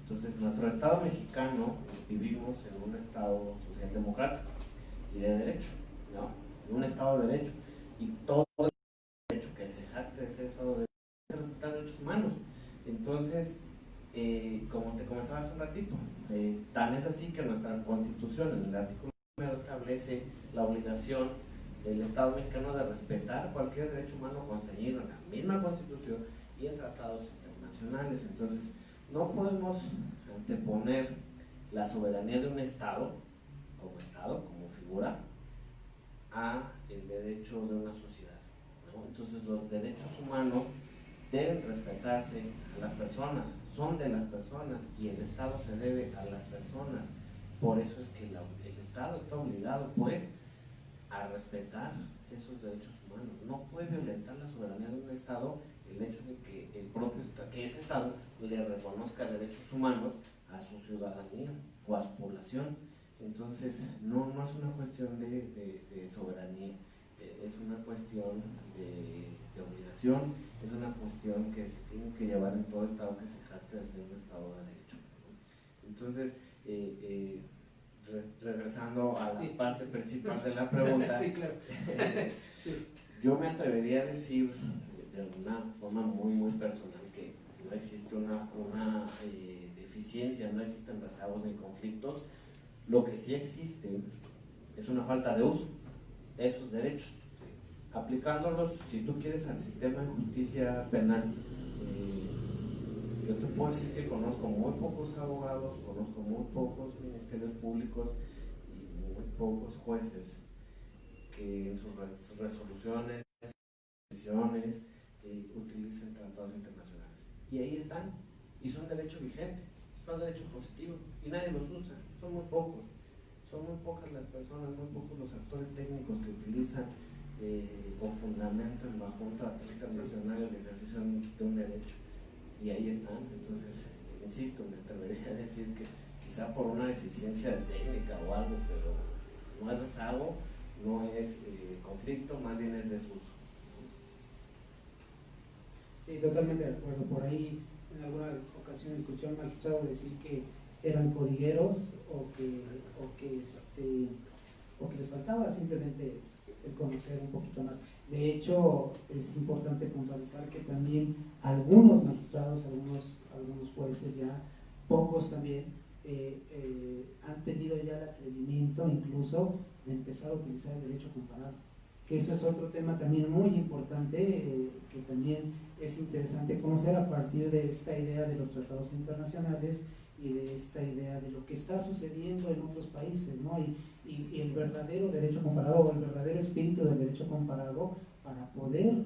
Entonces, nuestro Estado mexicano, vivimos en un Estado social democrático y de derecho, ¿no? En un Estado de derecho, y todo el derecho que se jacte de ese Estado de derecho es respetar derechos humanos. Entonces, como te comentaba hace un ratito, tan es así que nuestra Constitución, en el artículo primero, establece la obligación del Estado mexicano de respetar cualquier derecho humano contenido en la misma Constitución y en tratados internacionales. Entonces, no podemos anteponer la soberanía de un Estado, como figura, a el derecho de una sociedad, ¿no? Entonces, los derechos humanos deben respetarse a las personas, son de las personas y el Estado se debe a las personas. Por eso es que el Estado está obligado, pues, a respetar esos derechos humanos. No puede violentar la soberanía de un Estado el hecho de que ese Estado le reconozca derechos humanos a su ciudadanía o a su población. Entonces, no es una cuestión de soberanía, es una cuestión de obligación, es una cuestión que se tiene que llevar en todo Estado que se jacte de ser un Estado de derecho, ¿no? Entonces, regresando a la parte principal de la pregunta, sí, claro. Sí. Yo me atrevería a decir de una forma muy personal que no existe una deficiencia, no existen rezagos ni conflictos. Lo que sí existe es una falta de uso de esos derechos, aplicándolos, si tú quieres, al sistema de justicia penal. Yo te puedo decir que conozco muy pocos abogados, conozco muy pocos ministerios públicos y muy pocos jueces que en sus resoluciones, decisiones, utilicen tratados internacionales. Y ahí están, y son derecho vigente, son derecho positivo, y nadie los usa, son muy pocos. Son muy pocas las personas, muy pocos los actores técnicos que utilizan o fundamentan bajo un tratado internacional el ejercicio de un derecho. Y ahí están. Entonces, insisto, me atrevería a decir que quizá por una deficiencia técnica o algo, pero no es rezago, no es conflicto, más bien es desuso. Sí, totalmente de acuerdo. Por ahí en alguna ocasión escuché a un magistrado decir que eran codigueros o que les faltaba simplemente conocer un poquito más. De hecho, es importante puntualizar que también algunos magistrados, algunos jueces ya, pocos también, han tenido ya el atrevimiento incluso de empezar a utilizar el derecho comparado, que eso es otro tema también muy importante, que también es interesante conocer a partir de esta idea de los tratados internacionales y de esta idea de lo que está sucediendo en otros países, ¿no? Y el verdadero derecho comparado, o el verdadero espíritu del derecho comparado, para poder,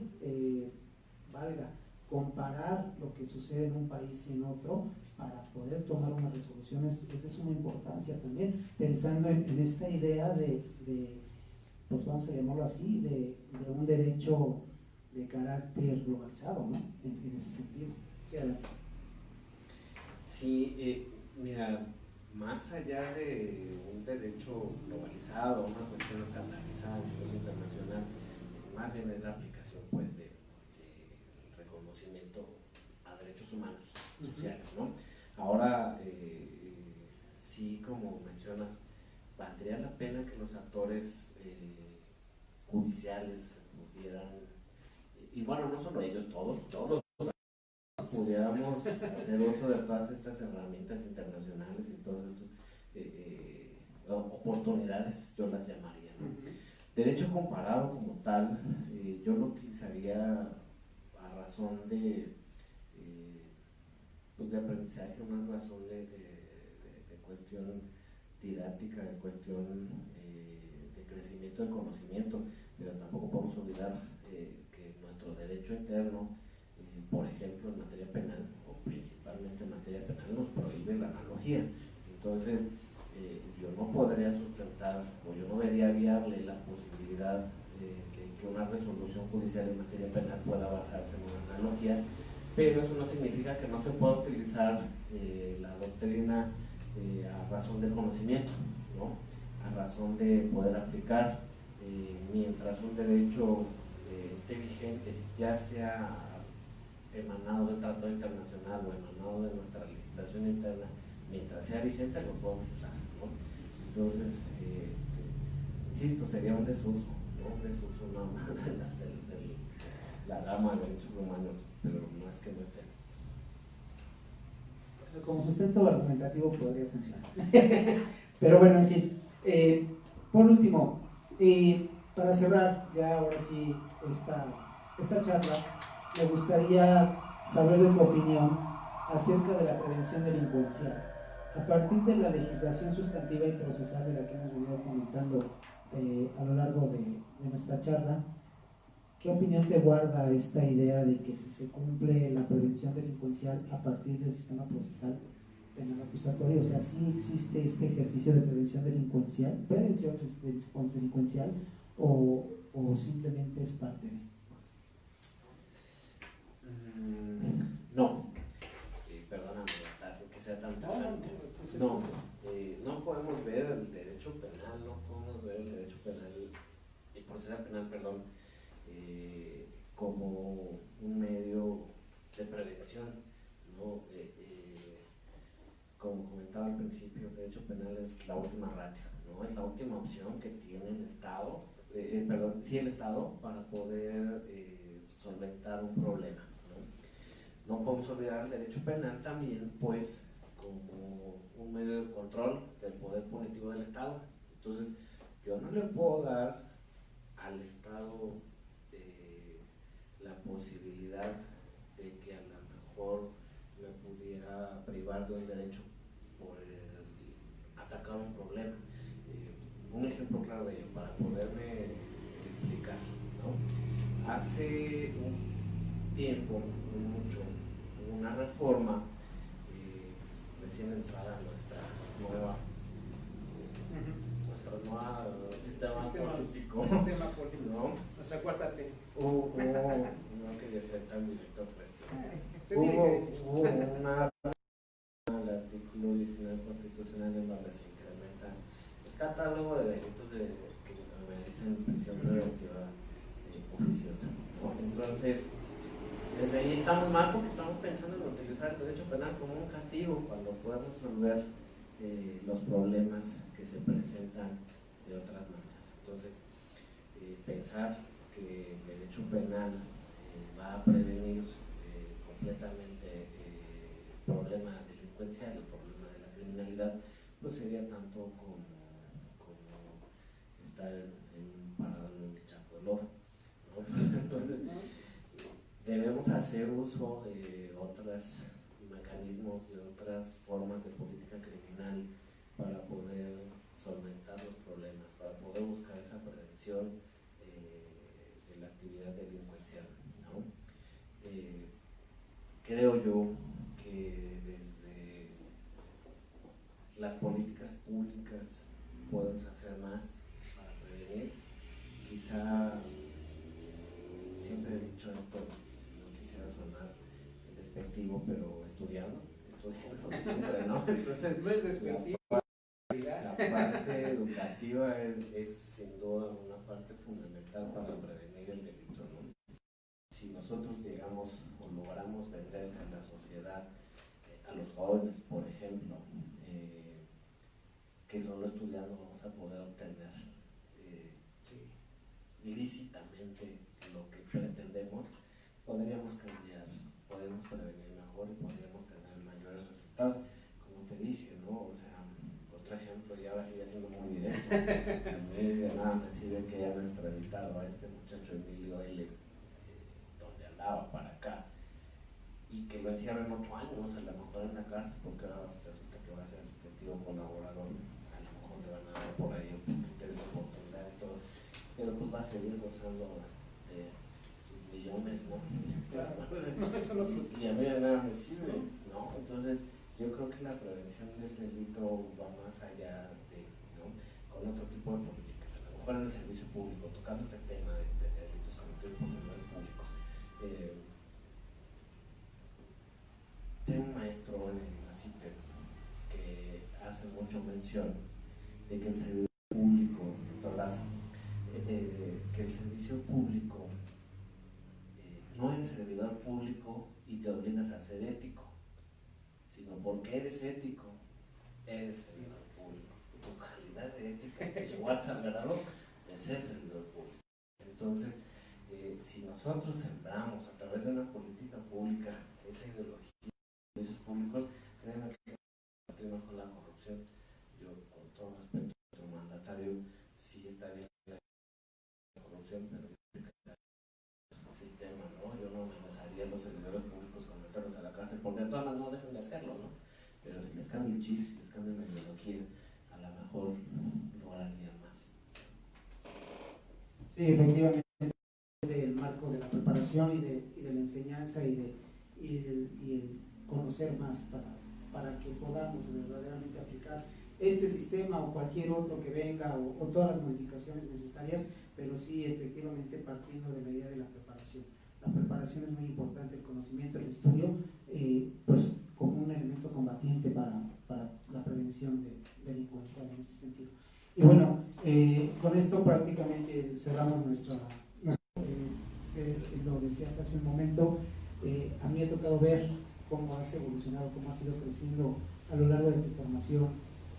comparar lo que sucede en un país y en otro, para poder tomar unas resoluciones, es de suma importancia también, pensando en esta idea de, pues vamos a llamarlo así, de un derecho de carácter globalizado, ¿no? En ese sentido. Sí, adelante. Sí, mira, más allá de un derecho globalizado, una cuestión estandarizada a nivel internacional, más bien es la aplicación pues de reconocimiento a derechos humanos sociales, ¿no? Ahora, sí, como mencionas, valdría la pena que los actores judiciales pudieran, y bueno, no solo ellos, todos pudiéramos hacer uso de todas estas herramientas internacionales y todas estas oportunidades, yo las llamaría, ¿no? Derecho comparado como tal, yo lo utilizaría a razón pues de aprendizaje, una razón de cuestión didáctica, de cuestión de crecimiento del conocimiento, pero tampoco podemos olvidar que nuestro derecho interno, por ejemplo en materia penal, o principalmente en materia penal, nos prohíbe la analogía. Entonces, yo no podría sustentar, o yo no vería viable la posibilidad de que una resolución judicial en materia penal pueda basarse en una analogía, pero eso no significa que no se pueda utilizar la doctrina a razón del conocimiento, ¿no? A razón de poder aplicar mientras un derecho esté vigente, ya sea emanado del tratado internacional o emanado de nuestra legislación interna, mientras sea vigente lo podemos usar, ¿no? Entonces, insisto, sería un desuso, ¿no? Un desuso nada más de la gama de derechos humanos, pero no es que no esté. Como sustento argumentativo podría funcionar. Pero bueno, en fin. Por último, para cerrar ya ahora sí esta charla, me gustaría saber de tu opinión acerca de la prevención delincuencial. A partir de la legislación sustantiva y procesal de la que hemos venido comentando a lo largo de nuestra charla, ¿qué opinión te guarda esta idea de que si se cumple la prevención delincuencial a partir del sistema procesal penal acusatorio? O sea, ¿sí existe este ejercicio de prevención delincuencial o simplemente es parte de? No, perdóname que sea tan tajante. No, no podemos ver el derecho penal, no podemos ver el derecho penal, el procesal penal, perdón, como un medio de prevención, ¿no? Como comentaba al principio, el derecho penal es la última ratio, ¿no? Es la última opción que tiene el Estado, el Estado para poder solventar un problema, ¿no? No podemos olvidar el derecho penal también, pues, como un medio de control del poder punitivo del Estado. Entonces, yo no le puedo dar al Estado la posibilidad de que a lo mejor me pudiera privar de un derecho por atacar un problema. Un ejemplo claro de ello, para poderme explicar, ¿no? Hace un tiempo, mucho, una reforma recién entrada a nuestra nueva sistema político, ¿no? O sea, cuártate. No quería ser tan directo, pues. Hubo una al artículo 19 constitucional en donde se incrementa el catálogo de delitos que merecen prisión preventiva oficiosa, ¿no? Entonces, desde ahí estamos mal porque estamos pensando en utilizar el derecho penal como un castigo cuando podemos resolver los problemas que se presentan de otras maneras. Entonces, pensar que el derecho penal va a prevenir completamente el problema delincuencial, el problema de la criminalidad, pues sería tanto como estar parado en un charco de lodo, ¿no? Entonces, debemos hacer uso de otros mecanismos, de otras formas de política criminal para poder solventar los problemas, para poder buscar esa prevención de la actividad delincuencial, ¿no? Creo yo que desde las políticas públicas podemos hacer más para prevenir. Quizá siempre he dicho dicho esto, no quisiera sonar despectivo, pero estudiando siempre, ¿no? Entonces, No es despectivo. la parte educativa es sin duda una parte fundamental para prevenir el delito, ¿no? Si nosotros llegamos o logramos vender a la sociedad, a los jóvenes, por ejemplo, que solo estudiando vamos a poder obtener lícitamente lo que pretendemos, podríamos cambiar, podemos prevenir mejor y podríamos tener mayores resultados. Como te dije, ¿no? O sea, otro ejemplo, y ahora sigue siendo muy directo, a mí de nada me sirve que hayan extraditado a este muchacho Emilio L., donde andaba para acá, y que lo encierren 8 años, a lo mejor en la cárcel, porque ahora resulta que va a ser testigo colaborador, a lo mejor le van a dar por ahí un poquito de oportunidad y todo, pero pues va a seguir gozando de sus millones, ¿no? Claro, no, eso no se Y a mí de nada me sirve, ¿no? Entonces, yo creo que la prevención del delito va más allá de, ¿no? Con otro tipo de políticas, a lo mejor en el servicio público, tocando este tema de delitos cometidos por servidores públicos. Tengo un maestro en el INACIPE que hace mucho mención de que el servicio público, doctor Laza, que el servicio público no eres servidor público y te obligas a ser ético, sino porque eres ético, eres servidor público. Tu calidad de ética te llevó a tal grado de ser servidor público. Entonces, si nosotros sembramos a través de una política pública esa ideología de servicios públicos, créanme que combatimos con la corrupción. Yo, con todo respeto a nuestro mandatario, sí está bien la corrupción, pero el sistema, ¿no? Yo no amenazaría a los servidores públicos con meterlos a la cárcel, porque de todas maneras no dejan de hacerlo, ¿no? Pero si les cambia el chip, si les cambia la ideología, a lo mejor lograrían más. Sí, efectivamente, el marco de la preparación y de la enseñanza y el conocer más para que podamos verdaderamente aplicar este sistema o cualquier otro que venga o todas las modificaciones necesarias, pero sí efectivamente partiendo de la idea de la preparación. La preparación es muy importante, el conocimiento, el estudio, pues como un elemento combatiente para la prevención delincuencial en ese sentido. Y bueno, con esto prácticamente cerramos lo decías hace un momento, a mí me ha tocado ver cómo has evolucionado, cómo has ido creciendo a lo largo de tu formación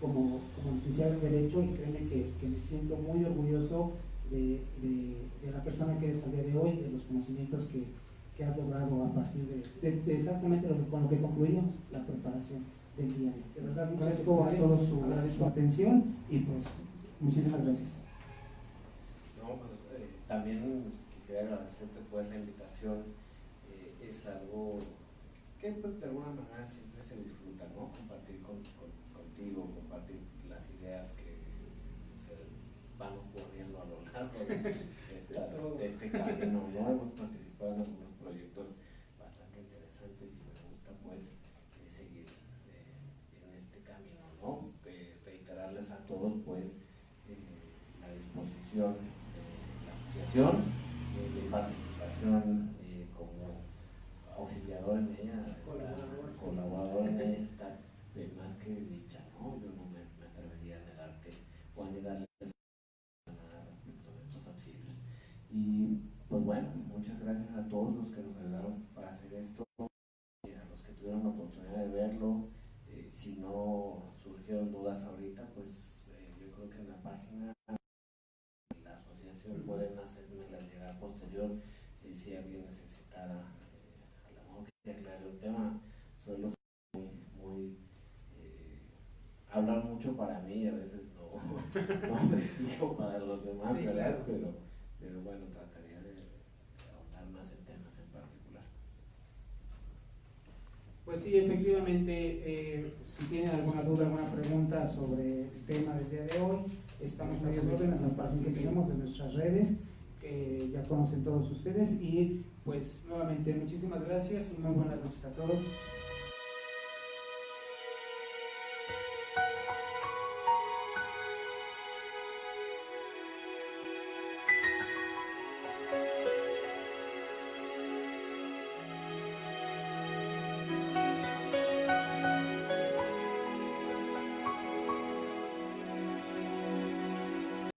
como licenciado en Derecho, y créeme que me siento muy orgulloso de la persona que eres al día de hoy, de los conocimientos que has logrado a partir de exactamente con lo que concluíamos, la preparación del día. De verdad, agradezco a todos su atención y pues muchísimas gracias. No, pues, también quisiera agradecerte pues la invitación. Es algo que pues, de alguna manera siempre se disfruta, ¿no? Compartir contigo, compartir las ideas que se van ocurriendo a lo largo de este camino, ¿no? Hemos participado en algunos proyectos bastante interesantes y me gusta pues seguir en este camino, ¿no? Reiterarles a todos pues la disposición de la asociación, de participación como auxiliador en ella, colaborador en ella, está más que dicha, ¿no? Yo no me atrevería a negarte o a negarles nada respecto a estos auxilios. Y pues bueno, muchas gracias a todos los que nos ayudaron para hacer esto, a los que tuvieron la oportunidad de verlo. Si no surgieron dudas ahorita, pues yo creo que en la página de la asociación pueden hacérmelas llegar posterior si alguien necesitara a lo mejor que aclare un tema. Suelo ser muy hablar mucho para mí, a veces no me explico para los demás, sí, ¿verdad? claro. Pero bueno, trataría de ahondar más en temas en particular. Pues sí, efectivamente, si tienen alguna duda, alguna pregunta sobre el tema del día de hoy, estamos a sus órdenes, al paso que tenemos de nuestras redes, que ya conocen todos ustedes, y pues nuevamente muchísimas gracias y muy buenas noches a todos.